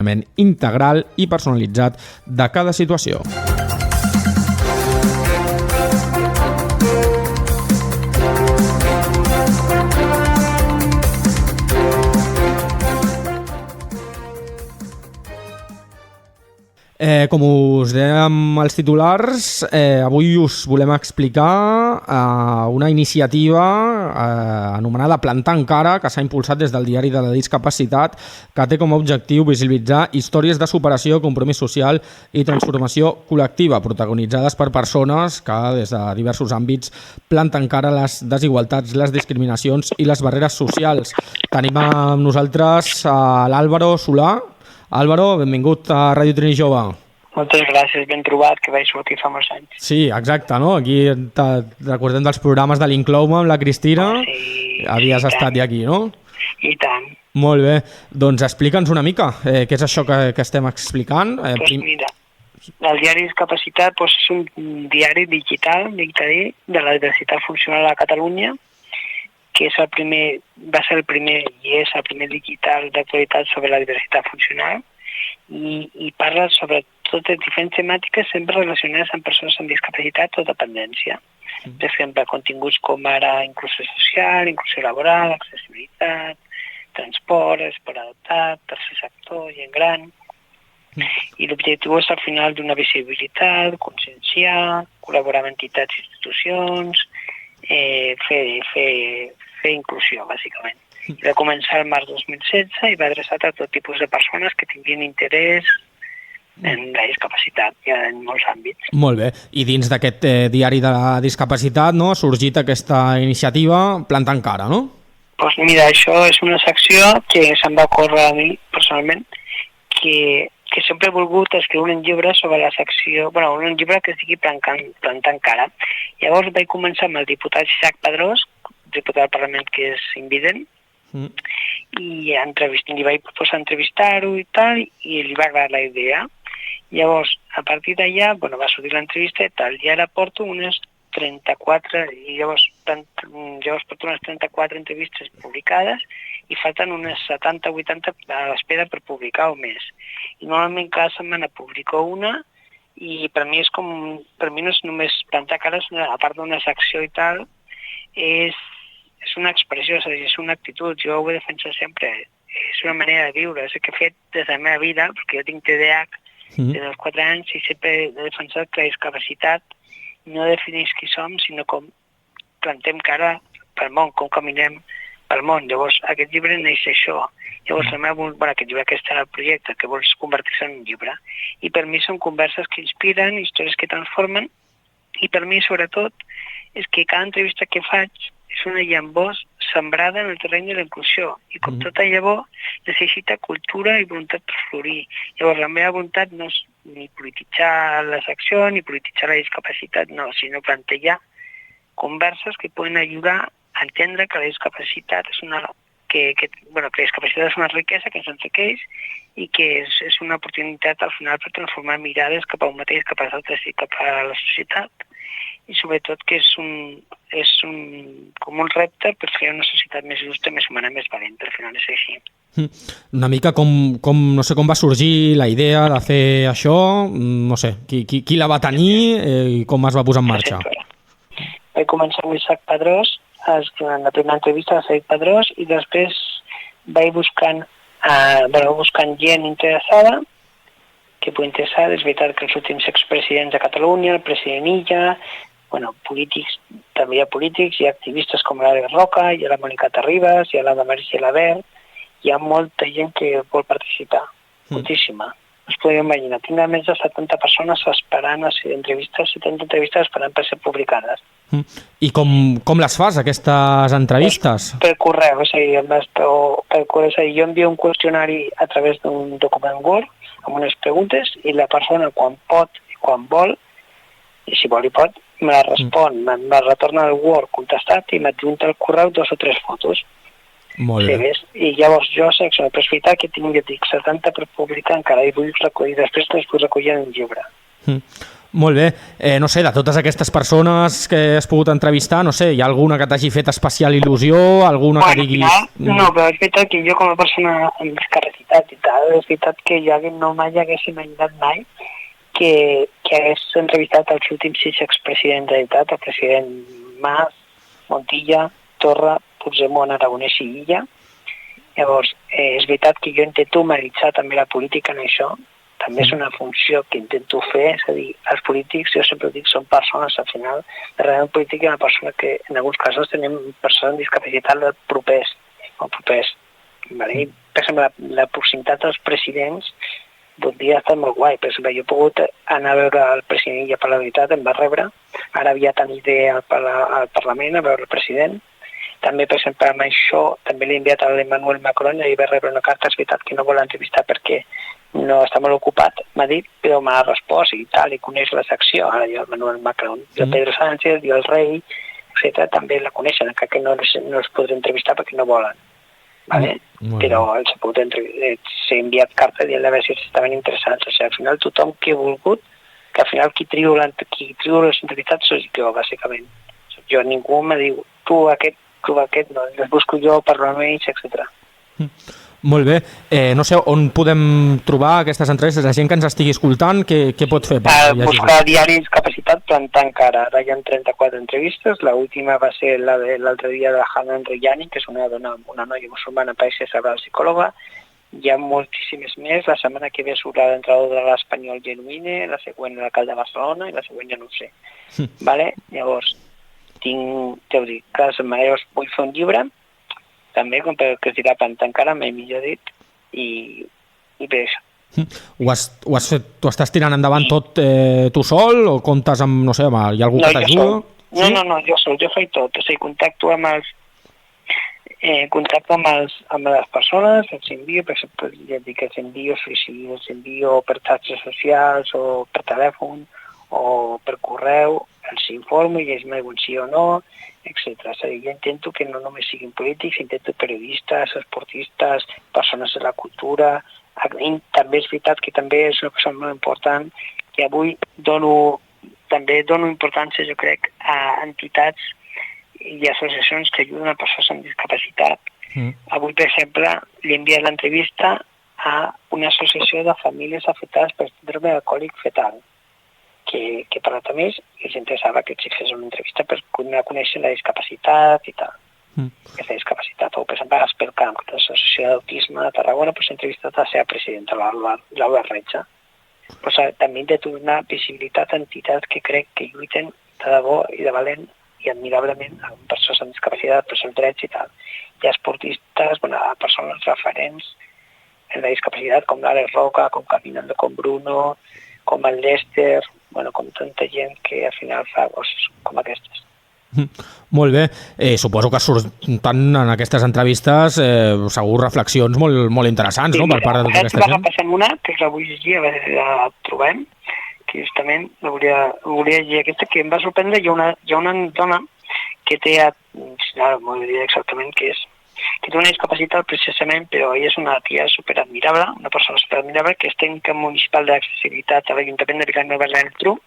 tractament integral i personalitzat de cada situació. Com us dèiem als titulars, avui us volem explicar una iniciativa anomenada Plantar Encara, que s'ha impulsat des del Diari de la Discapacitat, que té com a objectiu visibilitzar històries de superació, compromís social i transformació col·lectiva, protagonitzades per persones que des de diversos àmbits planten cara a les desigualtats, les discriminacions i les barreres socials. Tenim amb nosaltres l'Àlvaro Solà. Álvaro, benvingut a Ràdio Trini Jove. Moltes gràcies, ben trobat, que vaig sortir fa molts anys. Sí, exacte, no? Aquí recordem dels programes de l'Inclou-me amb la Cristina. Sí, havies estat ja aquí, no? I tant. Molt bé. Doncs explica'ns una mica què és això que estem explicant. Mira, el Diari Discapacitat és un diari digital, de la diversitat funcional a Catalunya, que és va ser el primer i és el primer digital d'actualitat sobre la diversitat funcional i parla sobre totes diferents temàtiques sempre relacionades amb persones amb discapacitat o dependència. Per exemple, continguts com ara inclusió social, inclusió laboral, accessibilitat, transport, esport adaptat, tercer sector, gent gran. I l'objectiu és al final donar visibilitat, conscienciar, col·laborar amb entitats i institucions, fer inclusió, bàsicament. I va començar el març 2016 i va adreçat a tot tipus de persones que tinguin interès en la discapacitat i en molts àmbits. Molt bé. I dins d'aquest diari de la discapacitat, no, ha sorgit aquesta iniciativa Plantar Encara, no? Doncs mira, això és una secció que se'm va córrer a mi, personalment, que sempre he volgut escriure un llibre sobre la secció, un llibre que es digui Plantar Encara. Llavors vaig començar amb el diputat Isaac Padrós, diputat del Parlament que és invident, i li vaig proposar entrevistar-ho i tal, i li va agradar la idea. Llavors, a partir d'allà, va sortir l'entrevista i tal, i ara porto unes 34, i llavors porto unes 34 entrevistes publicades i falten unes 70-80 a l'espera per publicar o més. I normalment cada setmana publico una i per mi no és només plantar cara, a part d'una secció i tal, és una expressió, és una actitud, jo ho he defensat sempre, és una manera de viure, és el que he fet des de la meva vida, perquè jo tinc TDAH des dels 4 anys i sempre he defensat que la discapacitat no defineix qui som, sinó com plantem cara pel món, com caminem pel món. Llavors, aquest llibre neix això. Llavors, aquest era el projecte, que vols convertir-se en un llibre. I per mi són converses que inspiren, històries que transformen, i per mi, sobretot, és que cada entrevista que faig és una llavor sembrada en el terreny de la inclusió. I com tota llavor, necessita cultura i voluntat per florir. Llavors, la meva voluntat no és ni polititzar la secció, ni polititzar la discapacitat, no, sinó plantejar converses que poden ajudar a entendre que la discapacitat és una riquesa que ens enriqueix i que és una oportunitat al final per transformar mirades cap a un mateix, cap a altres i cap a la societat. I sobretot que és com un repte per fer una societat més justa, més humana, més valenta. Al final és així. Una mica no sé com va sorgir la idea de fer això, no sé, qui la va tenir i com es va posar en marxa? Vaig començar amb Isaac Padrós, en la primera entrevista de Isaac Padrós, i després vaig buscant gent interessada, que pugui interessar. És veritat que els últims expresidents de Catalunya, el president Illa, polítics, també hi ha polítics, hi ha activistes com l'Àlex Roca, hi ha la Mònica Terribas, hi ha la Damaris Gelabert, hi ha molta gent que vol participar, moltíssima. Us podeu imaginar, tinc més de 70 persones esperant a ser entrevistes, 70 entrevistes esperant per ser publicades. I com les fas, aquestes entrevistes? Per correu, és a dir, jo envio un qüestionari a través d'un document Word amb unes preguntes i la persona quan pot i quan vol, i si vol i pot, me la respon, me retorna el Word contestat i m'adjunta al correu 2 o 3 fotos. Molt bé. I llavors jo selecciono, però és veritat que tinc 70 per publicar encara i vull recollir, després les vull recollir en un llibre. Molt bé. No sé, de totes aquestes persones que has pogut entrevistar, no sé, hi ha alguna que t'hagi fet especial il·lusió, alguna que diguis... No, però és veritat que jo com a persona amb discapacitat i tal, és veritat que jo no m'hagués imaginat mai que hagués entrevistat els últims 6 expresidents de la Generalitat, el president Mas, Montilla, Torra, Puigdemont, Aragonès i Illa. Llavors, és veritat que jo intento humanitzar també la política en això, també és una funció que intento fer, és a dir, els polítics, jo sempre dic, són persones, al final, darrere un polític hi ha una persona que, en alguns casos, tenim persones amb discapacitat propers, vale? Per exemple, la proximitat dels presidents d'un dia ha estat molt guai. Per exemple, jo he pogut anar a veure el president Illa per la veritat, em va rebre, ara aviat aniré al Parlament a veure el president. També, per exemple, amb això, també l'he enviat a l'Emmanuel Macron i va rebre una carta, és veritat que no vol entrevistar perquè no està molt ocupat, m'ha dit, però m'ha respost i tal, i coneix la secció, ara jo el Manuel Macron, i el Pedro Sánchez i el rei, etc., també la coneixen, encara que no els podré entrevistar perquè no volen. Vale? Però els s'ha enviat carta dient a veure si estaven interessats. O sigui, al final tothom que ha volgut, que al final qui trio les entrevistats soc jo, bàsicament. Jo, ningú me diu, tu aquest, no, les busco jo, parlo amb ells, etc. Molt bé. No sé, on podem trobar aquestes entrevistes? La gent que ens estigui escoltant, què pot fer? Buscar diari Discapacitat, plantant cara. Ara hi ha 34 entrevistes. L'última va ser la de l'altre dia de Hanan Reyani, que és una noia musulmana, paisa cerebral psicòloga. Hi ha moltíssimes més. La setmana que ve surt l'entrenador de l'Espanyol Genuïne, la següent l'alcalde de Barcelona i la següent ja no ho sé. Vale? Llavors, ja ho dic, cada setmana vull fer un llibre, també, com que es dirà plantant cara, m'he millor dit, i bé, això. Ho estàs tirant endavant tot tu sol o comptes amb, no sé, hi ha algú que t'ajuda? No, jo sol, jo faig tot, o sigui, contacto amb les persones, els envio, per exemple, ja dic, els envio per xarxes socials o per telèfon o per correu, els informo i ells me diuen sí o no, etc. És a dir, jo intento que no només siguin polítics, intento periodistes, esportistes, persones de la cultura. També és veritat que també és una cosa molt important, que avui dono importància, jo crec, a entitats i associacions que ajuden a persones amb discapacitat. Avui, per exemple, li he enviat l'entrevista a una associació de famílies afectades per síndrome alcohòlic fetal, que he parlat amb ells i els interessava que si fes una entrevista per conèixer la discapacitat i tal. Aquesta discapacitat. O, per exemple, a Espelcamp, que és l'associació d'autisme de Tarragona, he entrevistat a la seva presidenta, Laura Retja. També hem de donar visibilitat a entitats que crec que lluiten de debò i de valent i admirablement amb persones amb discapacitat, pels seus drets i tal. Hi ha esportistes, persones referents en la discapacitat, com l'Àlex Roca, com Caminando con Bruno, com el Lester, com tanta gent que al final fa coses com aquestes. Molt bé. Suposo que surten en aquestes entrevistes segur reflexions molt interessants, no?, per part de tota aquesta gent. Va passant una, que us la vull llegir, a veure si la trobem, que justament la volia llegir aquesta, que em va sorprendre. Hi ha una dona que té, no m'ho diria exactament què és, que té una discapacitat precisament, però ella és una tia superadmirable, una persona superadmirable, que és tècnica municipal d'accessibilitat a l'Ajuntament de Vilanova i la Geltrú,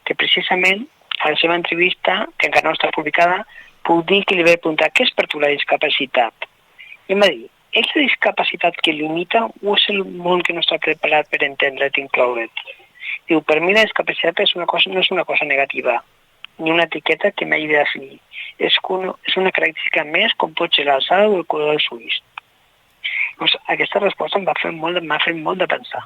que precisament a la seva entrevista, que encara no està publicada, puc dir que li vaig preguntar què és per tu la discapacitat. I em va dir, és la discapacitat que limita o és el món que no està preparat per entendre't i incloure't? Diu, per mi la discapacitat no és una cosa negativa, ni una etiqueta que m'hagi de definir. És una característica més com pot ser l'alçada o el color dels ulls. Doncs aquesta resposta m'ha fet molt de pensar.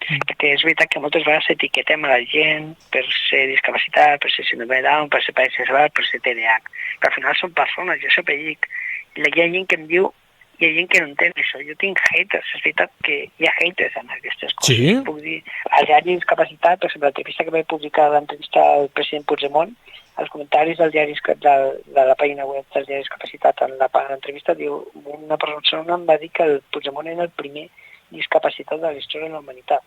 Perquè és veritat que moltes vegades etiquetem a la gent per ser discapacitat, per ser síndrome de Down, per ser paràlisi cerebral, per ser TDAH. Però al final són persones, jo sempre dic. Hi ha gent que em diu, hi ha gent que no entén això. Jo tinc haters, és veritat que hi ha haters en aquestes coses. Sí? Puc dir, al diari Discapacitat, per exemple, l'entrevista que vaig publicar a l'entrevista al president Puigdemont, els comentaris del diari de la pàgina web del diari Discapacitat en l'entrevista diu, una persona em va dir que el Puigdemont era el primer discapacitat de la història de la humanitat.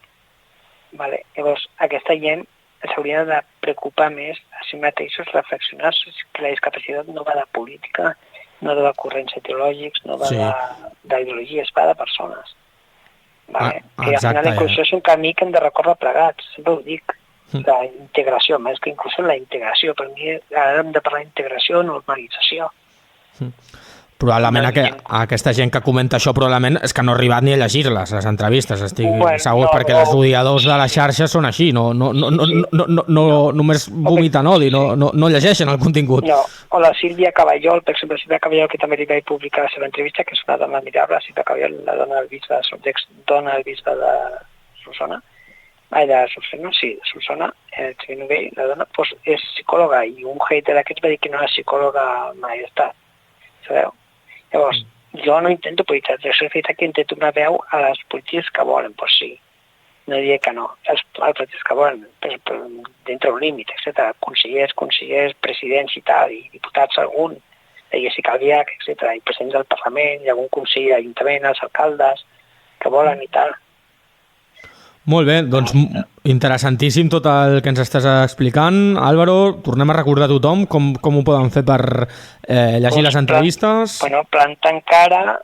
Vale. Llavors, aquesta gent s'hauria de preocupar més a si mateixos, reflexionar que la discapacitat no va de política, no va de corrents ideològics, no va d'ideologies, va de persones. Vale. I al final la inclusió és un camí que hem de recórrer plegats, sempre ho dic. la integració, més que inclusió, la integració. Per mi ara hem de parlar d'integració, normalització. Probablement aquesta gent que comenta això probablement és que no ha arribat ni a llegir-les, les entrevistes, estic segur, perquè els odiadors de la xarxa són així, no només vomiten odi, no llegeixen el contingut. No, o la Sílvia Caballol, per exemple, Sílvia Caballol, que també li vaig publicar la seva entrevista, que és una dona admirable, Sílvia Caballol, la dona del bisbe, dona del bisbe de Solsona, de Solsona, la dona, doncs és psicòloga, i un hater d'aquests va dir que no era psicòloga mai estat, sabeu? Llavors, jo no intento polititzar, això és que intento donar veu a les polítiques que volen, doncs sí, no diré que no, els polítics que volen, però dintre d'un límit, etc. Consellers, presidents i tal, i diputats algun, Jessica Albiach, etc. I presidents del Parlament, i algun conseller d'Ajuntament, els alcaldes, que volen i tal. Molt bé, doncs interessantíssim tot el que ens estàs explicant. Álvaro, tornem a recordar a tothom com ho poden fer per llegir les entrevistes. Plantant cara,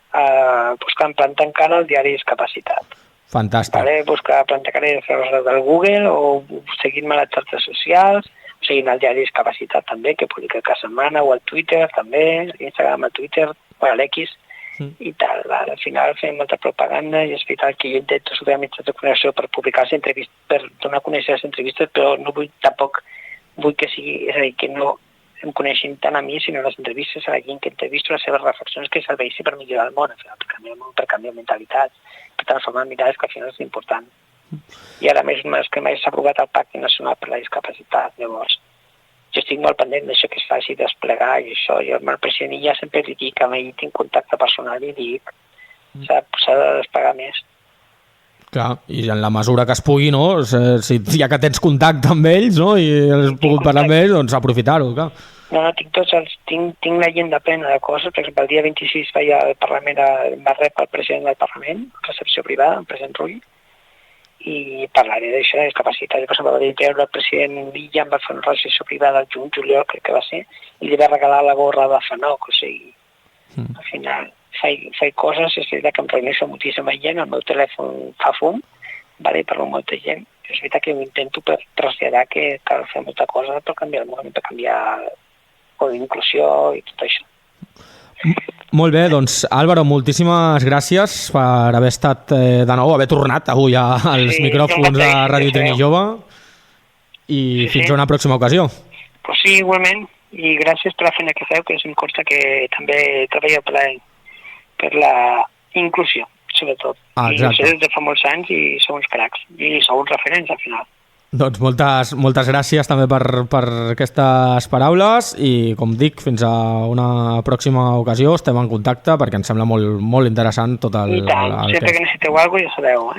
buscant Plantant cara al diari Discapacitat. Fantàstic. Buscar Plantant cara del Google o seguint-me a les xarxes socials, seguint el diari Discapacitat també, que publica cada setmana, o al Twitter també, l'Instagram, al Twitter, o a l'X, i tal. Al final fem molta propaganda i és veritat que jo intento subir a mitjans de connexió per publicar les entrevistes, per donar a conèixer les entrevistes, però no tampoc vull que sigui, és a dir, que no em coneixin tant a mi, sinó les entrevistes a la gent que entrevisto, les seves reflexions que serveixin per millorar el món, per canviar mentalitats, per transformar mirades, que al final és important. I ara més que mai s'ha aprovat el Pacte Nacional per la Discapacitat, llavors jo estic molt pendent d'això que es faci desplegar i això. Jo amb el president ja sempre li dic, amb ell tinc contacte personal i dic, s'ha de desplegar més. Clar, i en la mesura que es pugui, no? Ja que tens contacte amb ells, no? I has pogut parlar amb ells, doncs aprofitar-ho, clar. No, tinc l'agenda plena de coses. Per exemple, el dia 26 el Parlament va rep el president del Parlament, recepció privada, el president Rull, i parlaré d'això, de discapacitat. Per exemple, el president Villa em va fer una recepció privada al juny, juliol, crec que va ser, i li va regalar la gorra de Fanoc, o sigui, al final faig coses, és veritat que em reuneixo amb moltíssima gent, el meu telèfon fa fum, parlo amb molta gent, és veritat que ho intento per traslladar que cal fer molta cosa per canviar el món, per canviar l'inclusió i tot això. Molt bé, doncs Álvaro, moltíssimes gràcies per haver estat de nou, haver tornat avui als micròfons de Ràdio Trini Jove i fins a una pròxima ocasió. Pues sí, igualment, i gràcies per la feina que feu, que em consta que també treballeu per la inclusió, sobretot. I ho sé des de fa molts anys i sou uns cracs, i sou uns referents al final. Doncs moltes gràcies també per aquestes paraules i, com dic, fins a una pròxima ocasió. Estem en contacte perquè em sembla molt interessant tot el... I tant, sempre que necessiteu alguna cosa ja sabeu,